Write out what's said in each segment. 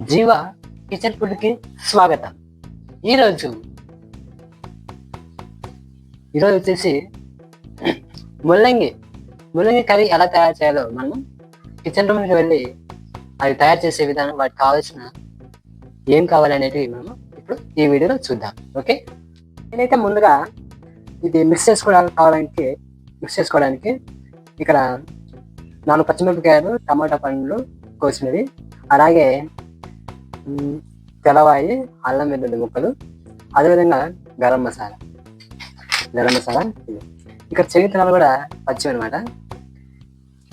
జీవ కిచెన్ ఫుడ్కి స్వాగతం. ఈరోజు వచ్చేసి ముల్లంగి కర్రీ ఎలా తయారు చేయాలో మనం కిచెన్ రూమ్కి వెళ్ళి అది తయారు చేసే విధానం, వాటికి కావాల్సిన ఏం కావాలనేటివి మనం ఇప్పుడు ఈ వీడియోలో చూద్దాం. ఓకే, నేనైతే ముందుగా ఇది మిక్స్ చేసుకోవడానికి ఇక్కడ 4 పచ్చిమిరపకాయలు, టమాటా పండ్లు కోసినవి, అలాగే తెల్లవాయి, అల్లం వెల్లుల్లి ముక్కలు, అదేవిధంగా గరం మసాలా ఇది. ఇక్కడ చెనిగిత్తనాలు కూడా పచ్చివి అనమాట.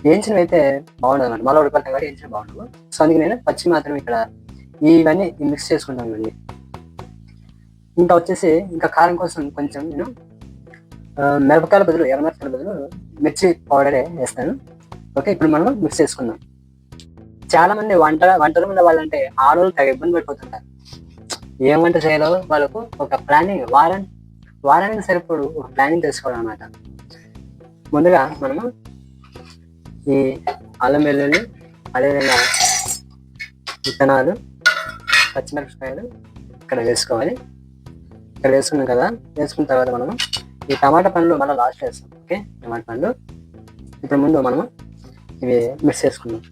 వేయించినవి అయితే బాగుండదు అనమాట, మళ్ళీ ఉడకడతాయి కాబట్టి వేయించిన బాగుండదు. సో అందుకే నేను పచ్చి మాత్రమే ఇక్కడ ఇవన్నీ మిక్స్ చేసుకుంటాను అండి. ఇంకా వచ్చేసి ఇంకా కారం కోసం కొంచెం నేను ఎర్రమిరపకాయల బదులు మిర్చి పౌడరే వేస్తాను. ఓకే, ఇప్పుడు మనం మిక్స్ చేసుకుందాం. చాలా మంది వంటలు ఉన్న వాళ్ళంటే ఆడవాళ్ళు తగ్గ ఇబ్బంది పడిపోతుంటారు. ఏం వంట చేయాలో వాళ్ళకు ఒక ప్లానింగ్, వారానికి సరిపడు ఒక ప్లానింగ్ తెలుసుకోవడం అనమాట. ముందుగా మనము ఈ అల్లం వెల్లుల్లి, అదేవిధంగా విత్తనాలు, పచ్చిమిరపకాయలు ఇక్కడ వేసుకోవాలి. ఇక్కడ వేసుకున్నాం కదా, వేసుకున్న తర్వాత మనము ఈ టమాటా పండ్లు మళ్ళీ లాస్ట్ వేస్తాం. ఓకే, టమాటా పండ్లు ఇప్పుడు ముందు మనము ఇవి మిక్స్ చేసుకున్నాం.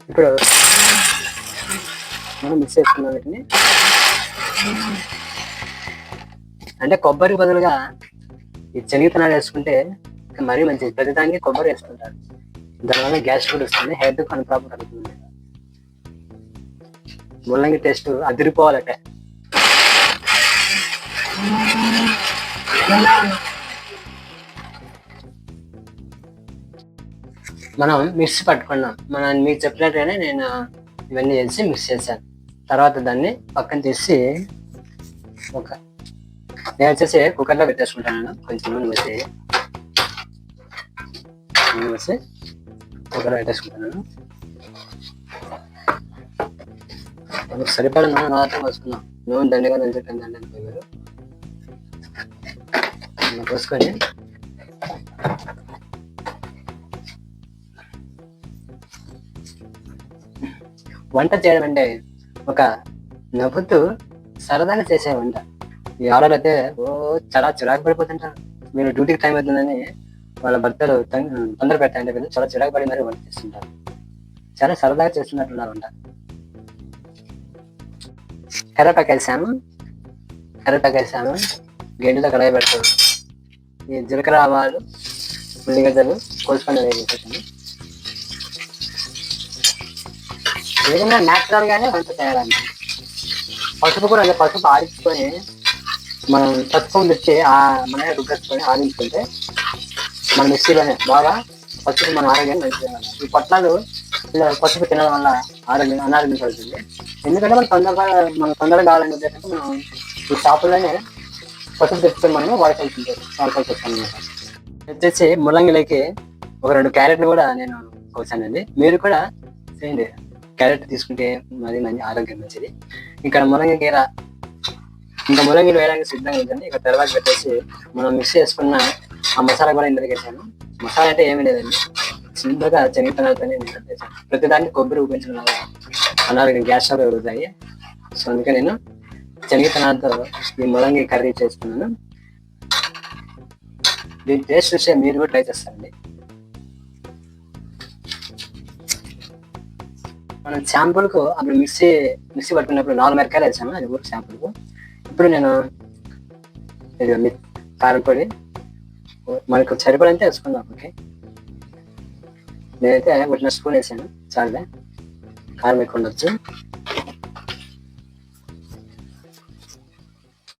ఇప్పుడు మనం మిక్స్ చేసుకున్నాం వీటిని. అంటే కొబ్బరి బదులుగా ఈ శనగతనాలు వేసుకుంటే మరీ మంచిది. ప్రతిదానికి కొబ్బరి వేసుకుంటారు, దానివల్ల గ్యాస్ కూడా వస్తుంది, హెల్త్ కొన్ని ప్రాబ్లం కలుగుతుంది. ముల్లంగి టేస్ట్ అదిరిపోవాలట. మనం మిక్సీ పట్టుకున్నాం. మీకు చెప్పినట్టుగానే నేను ఇవన్నీ వేసి మిక్స్ చేశాను. తర్వాత దాన్ని పక్కన తీసి నేను వచ్చేసి కుక్కర్లో పెట్టేసుకుంటాను. కొంచెం నూనె వేసి కుక్కర్లో పెట్టేసుకుంటాను. మనకు సరిపడ నూనె మాత్రం పోసుకున్నాం. నూనె దండిగా దంచుకుందండి పోసుకొని వంట చేయడం అంటే ఒక నవ్వుతూ సరదాగా చేసే వంట. ఈ ఆడవాళ్ళు అయితే చాలా చిరాకు పడిపోతుంటారు. మీరు డ్యూటీకి టైం అవుతుందని వాళ్ళ భర్తలు తొందర పెట్టండి వీళ్ళు చాలా చిరాకు పడి మరి వంట చేస్తుంటారు. చాలా సరదాగా చేస్తున్నట్టున్నారు వంట. కరివేపాకు వేసాను. గెండిలో కడాయి పెడతాను. ఈ జీలకర్ర, ఆవాలు, ఉల్లిగడ్డలు కోసుకొని వేసేసాను. ఏదైనా న్యాచురల్ గానే వంట చేయడానికి. పసుపు కూడా అదే, పసుపు ఆడించుకొని మనం పసుపు తెచ్చి మన రుబ్బేసుకొని ఆడించుకుంటే మన మిక్సీలోనే బాగా పసుపు మన ఆరోగ్యాన్ని మంచిది. ఈ పొట్లాలు ఇలా పసుపు తినడం వల్ల అనారోగ్యం పడుతుంది. ఎందుకంటే మనం తొందరగా కావాలని ఉద్దేశంతో మనం ఈ షాపుల్లోనే పసుపు తెచ్చుకొని మనము వాడుకోవాల్సి వస్తాను. వచ్చేసి ముల్లంగిలోకి ఒక 2 క్యారెట్లు కూడా నేను కోసానండి. మీరు కూడా చేయండి. క్యారెట్ తీసుకుంటే మరి మంచి ఆరోగ్యం మంచిది. ఇక్కడ ముల్లంగిలు వేయడానికి సిద్ధంగా ఉంటుంది. ఇక తర్వాత పెట్టేసి మనం మిక్స్ చేసుకున్న ఆ మసాలా కూడా ఇందులోకి వేసాను. మసాలా అంటే ఏమీ లేదండి, సింపుల్గా శనగతనాలతోనే నేను చేశాను. ప్రతిదానికి కొబ్బరి ఉపయోగించడం వల్ల అనారోగ్యం, గ్యాస్ ట్రబుల్ పెరుగుతాయి. సో అందుకే నేను శనగతనాలతో ఈ ముల్లంగి కర్రీ చేసుకున్నాను. దీని టేస్ట్ చూస్తే మీరు కూడా ట్రై చేస్తారండి. మనం శాంపుల్కు అప్పుడు మిక్సీ పట్టుకున్నప్పుడు 4 మిరపకాయలు వేసాను, అది కూడా శాంపుల్కు. ఇప్పుడు నేను ఇది కారం పొడి మనకు సరిపడంతే వేసుకుందాం. ఓకే, నేనైతే 1 స్పూన్ వేసాను, చాలులే, కారం ఎక్కువ ఉండొచ్చు.